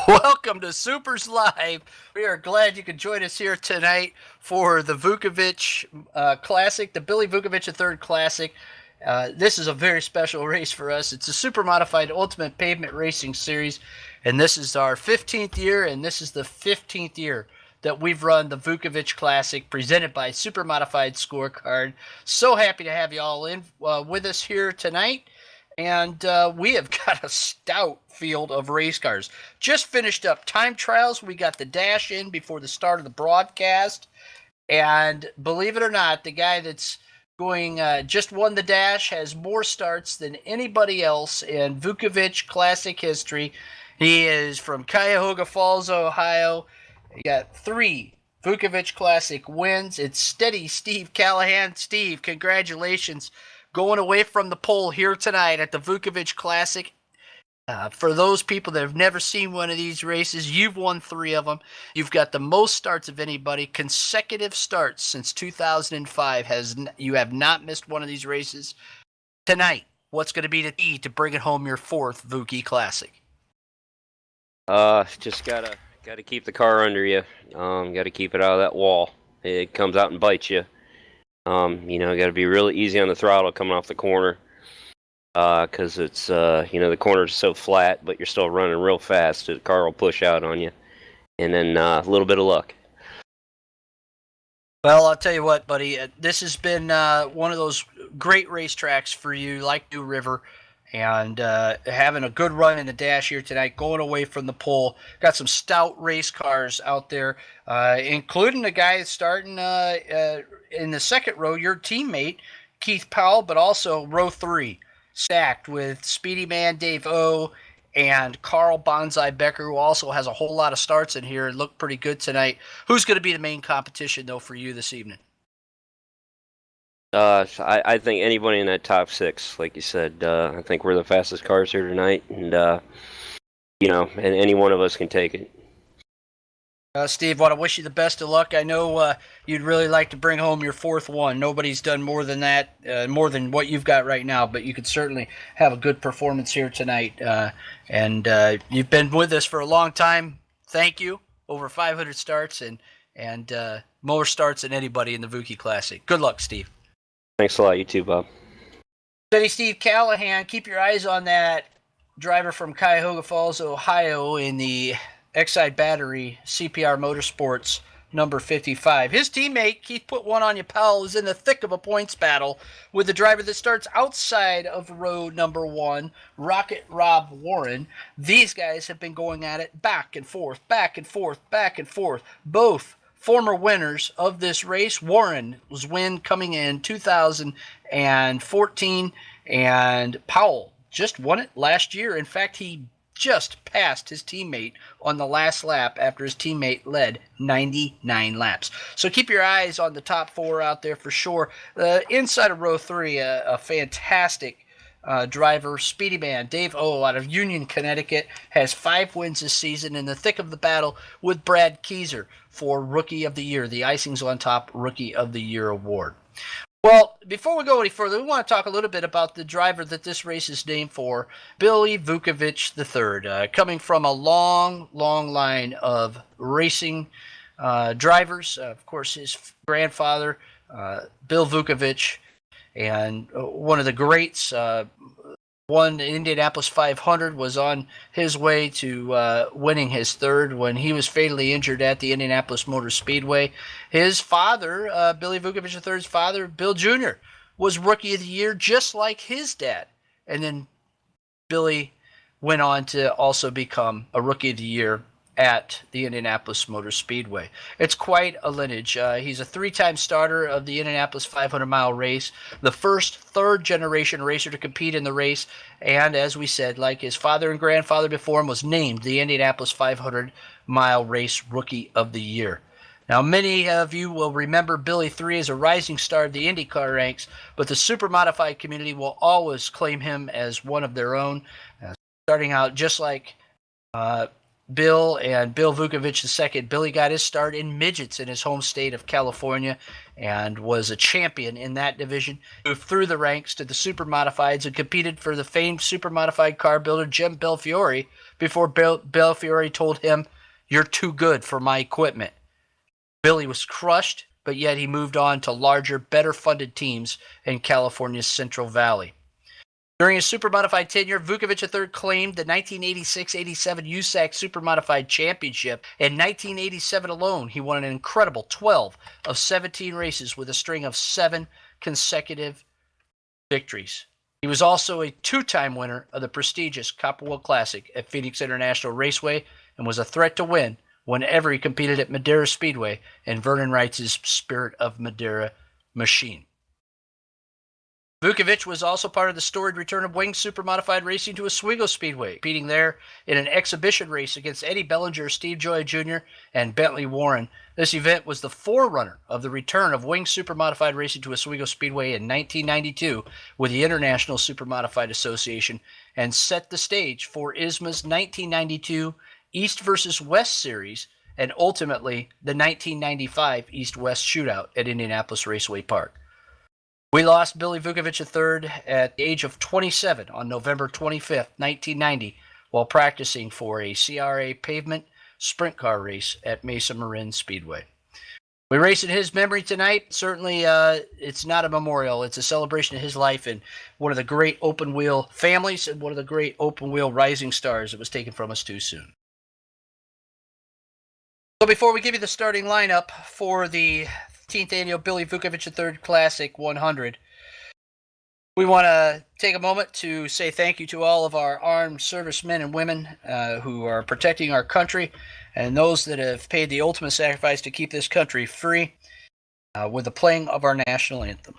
Welcome to Supers Live. We are glad you could join us here tonight for the Vukovich Classic, the Billy Vukovich III Classic. This is a very special race for us. It's a super modified ultimate pavement racing series, and this is our 15th year, and this is the 15th year that we've run the Vukovich Classic presented by Super Modified Scorecard. So happy to have you all in with us here tonight. And we have got a stout field of race cars. Just finished up time trials. We got the dash in before the start of the broadcast. And believe it or not, the guy that's going just won the dash has more starts than anybody else in Vukovich Classic history. He is from Cuyahoga Falls, Ohio. He got 3 Vukovich Classic wins. It's Steady Steve Callahan. Steve, congratulations. Going away from the pole here tonight at the Vukovich Classic. For those people that have never seen one of these races, you've won 3 of them. You've got the most starts of anybody. Consecutive starts since 2005. You have not missed one of these races. Tonight, what's going to be the key to bringing home your 4th Vuki Classic? Just gotta keep the car under you. Gotta keep it out of that wall. It comes out and bites you. Got to be really easy on the throttle coming off the corner, because it's, the corner's so flat, but you're still running real fast. So the car will push out on you, and then a little bit of luck. Well, I'll tell you what, buddy. This has been one of those great racetracks for you, like New River, and having a good run in the dash here tonight, going away from the pole. Got some stout race cars out there, including the guy starting in the second row, your teammate, Keith Powell, but also row 3, stacked with Speedy Man Dave O and Carl Bonsai Becker, who also has a whole lot of starts in here and looked pretty good tonight. Who's going to be the main competition, though, for you this evening? I think anybody in that top 6, like you said, I think we're the fastest cars here tonight, and, and any one of us can take it. Steve, I want to wish you the best of luck. I know you'd really like to bring home your 4th one. Nobody's done more than that, more than what you've got right now, but you could certainly have a good performance here tonight. And you've been with us for a long time. Thank you. Over 500 starts and more starts than anybody in the Vuki Classic. Good luck, Steve. Thanks a lot. You too, Bob. Steady Steve Callahan, keep your eyes on that driver from Cuyahoga Falls, Ohio in the Exide Battery CPR Motorsports number 55. His teammate, Keith Put One on You Powell, is in the thick of a points battle with the driver that starts outside of row number 1, Rocket Rob Warren. These guys have been going at it back and forth, back and forth, back and forth. Both former winners of this race. Warren was coming in 2014, and Powell just won it last year. In fact, he just passed his teammate on the last lap after his teammate led 99 laps. So keep your eyes on the top 4 out there for sure. Inside of row 3, a fantastic driver, Speedy Man Dave O out of Union, Connecticut, has 5 wins this season, in the thick of the battle with Brad Keyser for Rookie of the Year, the Icings on Top Rookie of the Year award. Well, before we go any further, we want to talk a little bit about the driver that this race is named for, Billy Vukovich III, coming from a long, long line of racing drivers. Of course, his grandfather, Bill Vukovich, and one of the greats, won the Indianapolis 500, was on his way to winning his 3rd when he was fatally injured at the Indianapolis Motor Speedway. His father, Billy Vukovich III's father, Bill Jr., was Rookie of the Year just like his dad. And then Billy went on to also become a Rookie of the Year at the Indianapolis Motor Speedway. It's quite a lineage. He's a 3-time starter of the Indianapolis 500-mile race, the first 3rd-generation racer to compete in the race, and as we said, like his father and grandfather before him, was named the Indianapolis 500-mile race Rookie of the Year. Now, many of you will remember Billy III as a rising star of the IndyCar ranks, but the super modified community will always claim him as one of their own, starting out just like Bill and Bill Vukovich II. Billy got his start in midgets in his home state of California and was a champion in that division. Moved through the ranks to the Supermodifieds and competed for the famed Supermodified car builder Jim Belfiore before Belfiore told him, "You're too good for my equipment." Billy was crushed, but yet he moved on to larger, better-funded teams in California's Central Valley. During his Supermodified tenure, Vukovich III claimed the 1986-87 USAC Supermodified Championship. In 1987 alone, he won an incredible 12 of 17 races with a string of 7 consecutive victories. He was also a 2-time winner of the prestigious Copperwell Classic at Phoenix International Raceway and was a threat to win whenever he competed at Madera Speedway in Vernon Wright's Spirit of Madera machine. Vukovich was also part of the storied return of Wing Supermodified racing to Oswego Speedway, competing there in an exhibition race against Eddie Bellinger, Steve Joy Jr., and Bentley Warren. This event was the forerunner of the return of Wing Supermodified racing to Oswego Speedway in 1992 with the International Supermodified Association and set the stage for ISMA's 1992 East versus West Series and ultimately the 1995 East-West Shootout at Indianapolis Raceway Park. We lost Billy Vukovich III at the age of 27 on November 25, 1990, while practicing for a CRA pavement sprint car race at Mesa Marin Speedway. We race in his memory tonight. Certainly, it's not a memorial. It's a celebration of his life and one of the great open-wheel families and one of the great open-wheel rising stars that was taken from us too soon. So before we give you the starting lineup for the 15th Annual Billy Vukovich III Classic 100, we want to take a moment to say thank you to all of our armed servicemen and women who are protecting our country and those that have paid the ultimate sacrifice to keep this country free with the playing of our national anthem.